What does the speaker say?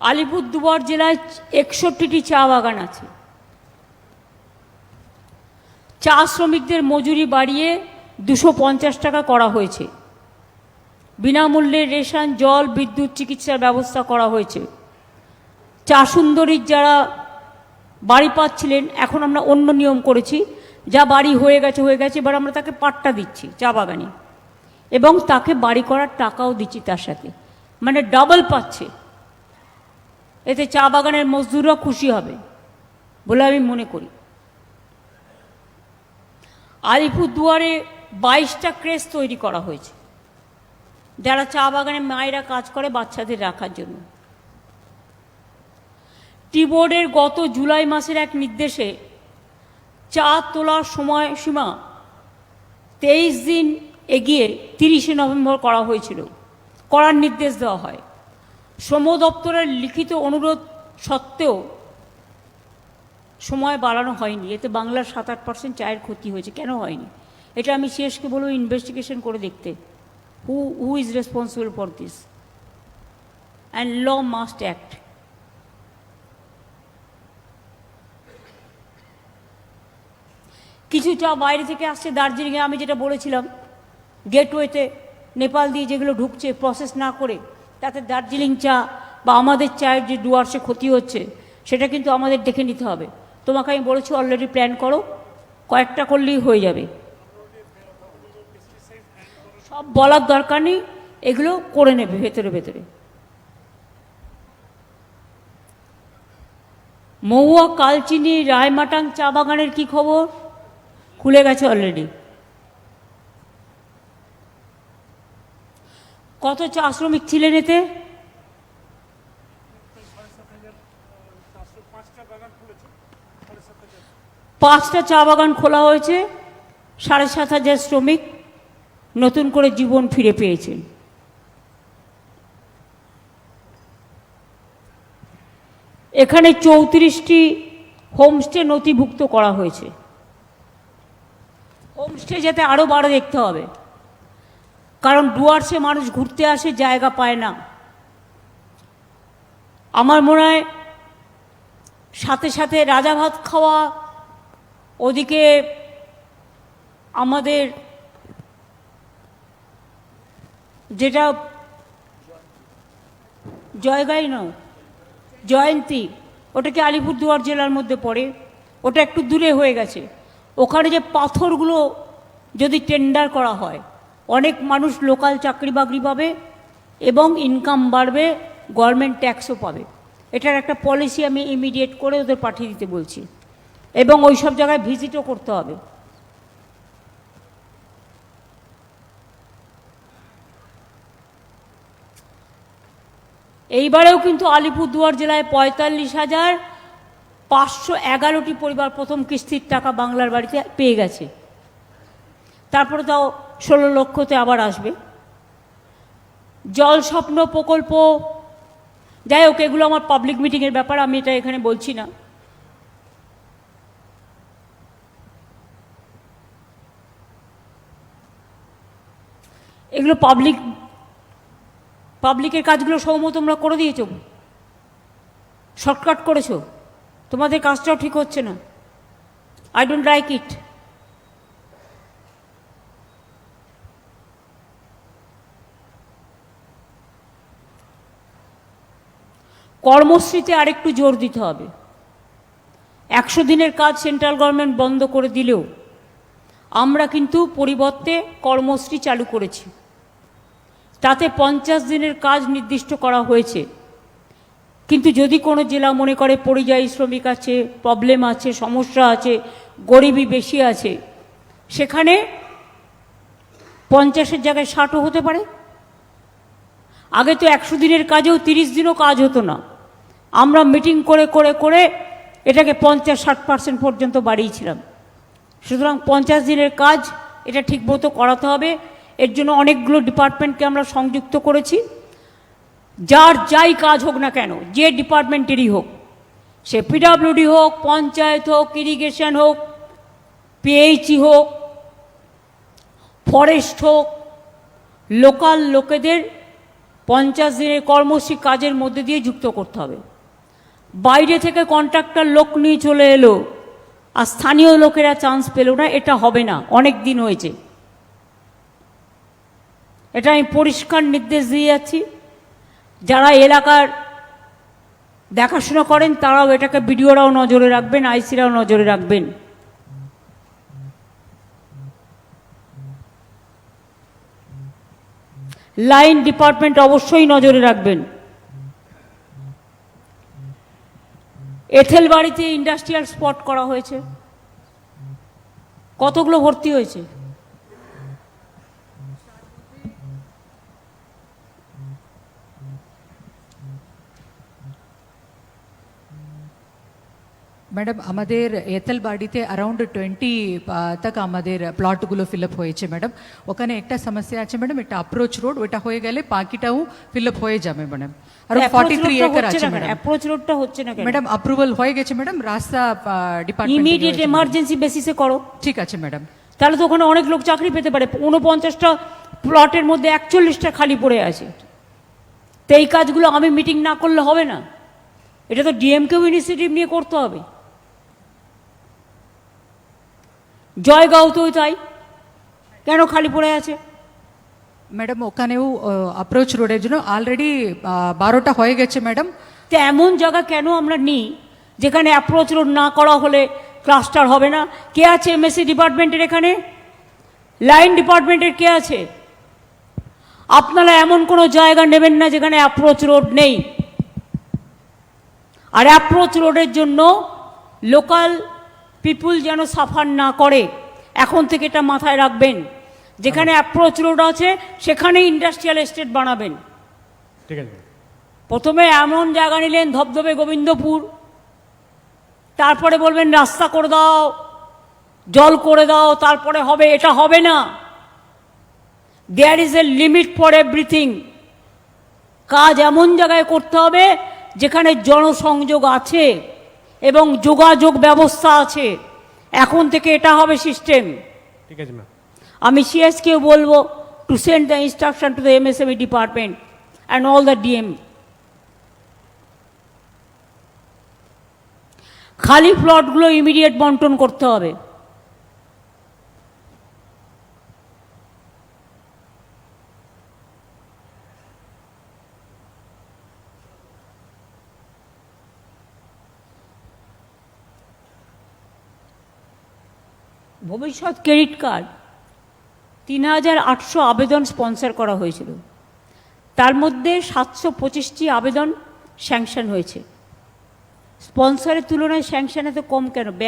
আলিপুরদুয়ার জেলায় 61টি চা বাগান আছে। চা শ্রমিকদের মজুরি বাড়িয়ে 250 টাকা করা হয়েছে। বিনামূল্যে রেশন, জল, বিদ্যুৎ, চিকিৎসার ব্যবস্থা করা হয়েছে। চা সুন্দরীর যারা বাড়ি পাচ্ছিলেন, এখন আমরা অন্য নিয়ম করেছি, যা বাড়ি হয়ে গেছে, এবার আমরা তাকে পাট্টা দিচ্ছি চা বাগানে, এবং তাকে বাড়ি করার টাকাও দিচ্ছি তার সাথে, মানে ডাবল পাচ্ছে। এতে চা বাগানের মজদুররা খুশি হবে বলে আমি মনে করি। আলিপুরদুয়ারে 22টা ক্রেচ তৈরি করা হয়েছে, যারা চা বাগানে মায়েরা কাজ করে বাচ্চাদের রাখার জন্য। টি বোর্ডের গত জুলাই মাসের এক নির্দেশে চা তোলার সময়সীমা 23 দিন এগিয়ে 30শে নভেম্বর করা হয়েছিল, করার নির্দেশ দেওয়া হয়। শ্রম দপ্তরের লিখিত অনুরোধ সত্ত্বেও সময় বাড়ানো হয়নি। এতে বাংলার 7-8% চায়ের ক্ষতি হয়েছে। কেন হয়নি এটা আমি শেষকে বলবো ইনভেস্টিগেশন করে দেখতে। Who is responsible for this, and law must act. কিছু চা বাইরে থেকে আসছে দার্জিলিংয়ে, আমি যেটা বলেছিলাম, গেটওয়েতে নেপাল দিয়ে যেগুলো ঢুকছে প্রসেস না করে, তাতে দার্জিলিং চা বা আমাদের চায়ের যে ডুয়ার্সে ক্ষতি হচ্ছে, সেটা কিন্তু আমাদের দেখে নিতে হবে। তোমাকে আমি বলেছি অলরেডি প্ল্যান করো, কয়েকটা করলেই হয়ে যাবে, সব বলার দরকার নেই, এগুলো করে নেবে ভেতরে ভেতরে। মহুয়া, কালচিনি, রায়মাটাং চা বাগানের কি খবর? খুলে গেছে অলরেডি। কত চা শ্রমিক ছিলেন এতে? 5টা চা বাগান খোলা হয়েছে, 7,500 শ্রমিক নতুন করে জীবন ফিরে পেয়েছেন। এখানে 34টি হোমস্টে নথিভুক্ত করা হয়েছে। হোমস্টে যাতে আরও বাড়ে দেখতে হবে, কারণ ডুয়ার্সে মানুষ ঘুরতে আসে, জায়গা পায় না। আমার মনে হয় সাথে সাথে রাজা ভাত খাওয়া, ওদিকে আমাদের যেটা জয়গাই নয়, জয়ন্তী, ওটা কি আলিপুরদুয়ার জেলার মধ্যে পড়ে? ওটা একটু দূরে হয়ে গেছে। ওখানে যে পাথরগুলো যদি টেন্ডার করা হয়, অনেক মানুষ লোকাল চাকরি বাকরি পাবে এবং ইনকাম বাড়বে, গভর্নমেন্ট ট্যাক্সও পাবে। এটার একটা পলিসি আমি ইমিডিয়েট করে ওদের পাঠিয়ে দিতে বলছি, এবং ওই সব জায়গায় ভিজিটও করতে হবে। এইবারেও কিন্তু আলিপুরদুয়ার জেলায় 45,511টি পরিবার প্রথম কিস্তির টাকা বাংলার বাড়িতে পেয়ে গেছে। তারপরে তাও 16 লক্ষতে আবার আসবে। জল স্বপ্ন প্রকল্প, যাই হোক, এগুলো আমার পাবলিক মিটিংয়ের ব্যাপার, আমি এটা এখানে বলছি না। এগুলো পাবলিকের কাজগুলো সৌম্য তোমরা করে দিয়েছ, শর্টকাট করেছো, তোমাদের কাজটাও ঠিক হচ্ছে না। I don't like it. কর্মশ্রীতে আরেকটু জোর দিতে হবে। 100 দিনের কাজ সেন্ট্রাল গভর্নমেন্ট বন্ধ করে দিলেও আমরা কিন্তু পরিবর্তে কর্মশ্রী চালু করেছি। তাতে 50 দিনের কাজ নির্দিষ্ট করা হয়েছে। কিন্তু যদি কোনো জেলা মনে করে পরিযায়ী শ্রমিক আছে, প্রবলেম আছে, সমস্যা আছে, গরিবি বেশি আছে, সেখানে 50-এর জায়গায় 60ও হতে পারে। আগে তো 100 দিনের কাজেও 30 দিনও কাজ হতো না। আমরা মিটিং করে করে করে এটাকে 50-60% পর্যন্ত বাড়িয়েছিলাম। সুতরাং 50 দিনের কাজ এটা ঠিকমতো করাতে হবে। এর জন্য অনেকগুলো ডিপার্টমেন্টকে আমরা সংযুক্ত করেছি। যার যাই কাজ হোক না কেন, যে ডিপার্টমেন্টেরই হোক, সে পিডব্লিউডি হোক, পঞ্চায়েত হোক, ইরিগেশন হোক, পিএইচই হোক, ফরেস্ট হোক, লোকাল লোকেদের 50 দিনের কর্মসূচি কাজের মধ্যে দিয়ে যুক্ত করতে হবে। বাইরে থেকে কন্ট্রাক্টর লোক নিয়ে চলে এলো আর স্থানীয় লোকেরা চান্স পেল না, এটা হবে না। অনেক দিন হয়েছে, এটা আমি পরিষ্কার নির্দেশ দিয়ে যাচ্ছি। যারা এলাকার দেখাশোনা করেন তারাও এটাকে, বিডিওরাও নজরে রাখবেন, আইসিরাও নজরে রাখবেন। লাইন ডিপার্টমেন্ট অবশ্যই নজরে রাখবেন। এথেল বাড়িতে ইন্ডাস্ট্রিয়াল স্পট করা হয়েছে, কতগুলো ভর্তি হয়েছে? मैडम আমাদের এতেলবাড়িতে अराउंड 20 तक আমাদের প্লটগুলো ফিল আপ হয়েছে ম্যাডাম। ওখানে একটা সমস্যা আছে ম্যাডাম, এটা অ্যাপ্রোচ রোড, ওটা হয়ে গেলে বাকিটাও ফিল আপ হয়ে যাবে ম্যাডাম। আর 43 একর আছে ম্যাডাম। অ্যাপ্রোচ রোডটা হচ্ছে না কেন ম্যাডাম? অ্যাপ্রুভাল হয়ে গেছে ম্যাডাম, রাস্তা ডিপার্টমেন্ট ইমিডিয়েট এমার্জেন্সি বেসিসে করো। ঠিক আছে ম্যাডাম। তাহলে তো ওখানে অনেক লোক চাকরি পেতে পারে। 49টা প্লটের মধ্যে 41টা খালি পড়ে আছে। তো এই কাজগুলো আমি মিটিং না করলে হবে না, এটা তো ডিএমকেও ইনিশিয়েটিভ নিয়ে করতে হবে। জয়গাঁওতেও তাই, কেন খালি পড়ে আছে? ম্যাডাম ওখানেও অ্যাপ্রোচ রোডের জন্য অলরেডি 12টা হয়ে গেছে ম্যাডাম। তো এমন জায়গা কেন আমরা নিই যেখানে অ্যাপ্রোচ রোড না করা হলে ক্লাস্টার হবে না? কে আছে এমএসসি ডিপার্টমেন্টের এখানে? লাইন ডিপার্টমেন্টের কে আছে? আপনারা এমন কোনো জায়গা নেবেন না যেখানে অ্যাপ্রোচ রোড নেই। আর অ্যাপ্রোচ রোডের জন্য লোকাল পিপুল যেন সাফার না করে, এখন থেকে এটা মাথায় রাখবেন। যেখানে অ্যাপ্রোচ রোড আছে সেখানে ইন্ডাস্ট্রিয়াল এস্টেট বানাবেন। ঠিক আছে। প্রথমে এমন জায়গা নিলেন ধবধবে গোবিন্দপুর, তারপরে বলবেন রাস্তা করে দাও, জল করে দাও, তারপরে হবে। এটা হবে না। There is a limit for everything. কাজ এমন জায়গায় করতে হবে যেখানে জনসংযোগ আছে এবং যোগাযোগ ব্যবস্থা আছে। এখন থেকে এটা হবে সিস্টেম। ঠিক আছে ম্যাম। আমি সিএসকেও বলবো to send the instruction to the MSME department and all the DM. খালি প্লটগুলো ইমিডিয়েট বন্টন করতে হবে। ভবিষ্যৎ ক্রেডিট কার্ড 3800 আবেদন স্পন্সর করা হয়েছিল, তার মধ্যে 725টি আবেদন স্যাংশন হয়েছে। স্পন্সরের তুলনায় স্যাংশন এত কম কেন? ব্যাংক